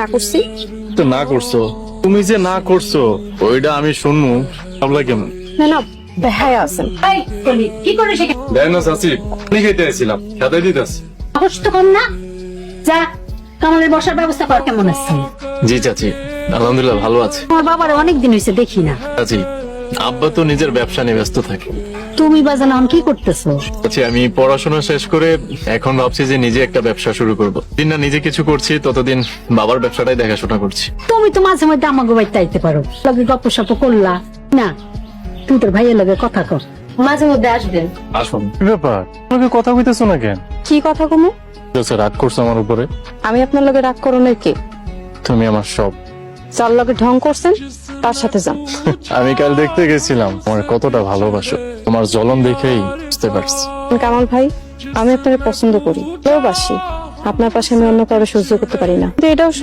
না করছি? তো না করছো, তুমি যে না করছো ওইটা আমি শুনবো ভাবলা কেমন? না না, বেহায়া আছেন। এই কলি কি করে সেখানে দেখ না চাচি, পানি খাইতে আসছিলাম, সাথে দিতেছি। কষ্ট কম না? যা কামালের বসার ব্যবস্থা কর। কেমন আছেন? জি চাচি, আলহামদুলিল্লাহ ভালো আছে। আমার বাবার অনেক দিন হয়েছে দেখি না। চাচি, আব্বা তো নিজের ব্যবসা নিয়ে ব্যস্ত থাকে। তুমি বাজান এখন কি করতেছো? চাচি, আমি পড়াশোনা শেষ করে এখন ভাবছি যে নিজে একটা ব্যবসা শুরু করব। দিন না নিজে কিছু করছি ততদিন বাবার ব্যবসাটাই দেখাশোনা করছি। তুমি তো মাঝে মধ্যে আমাকে বাড়িতে আইতে পারো, লগে গপ্প সপ করলা না? তুই তোর ভাইয়ের লগে কথা কর, মাঝে মধ্যে আসবেন। আসুন। ব্যাপার, তোমাকে কথা কইতেছো না কেন? কি কথা কমু? রাগ করছো আমার উপরে? আমি আপনার লগে রাগ করো নাকি? তুমি আমার সব। যার লগে ঢং করছেন তার সাথে যান। আমি কাল দেখতে গেছিলাম তোমার কতটা ভালোবাসো, তোমার জ্বলন দেখেই বুঝতে পারছি। কামাল ভাই, আমি আপনাকে পছন্দ করি, ভালোবাসি। আপনার পাশে আমি অন্য কারো সহ্য করতে পারি না, কিন্তু এটাও সত্যি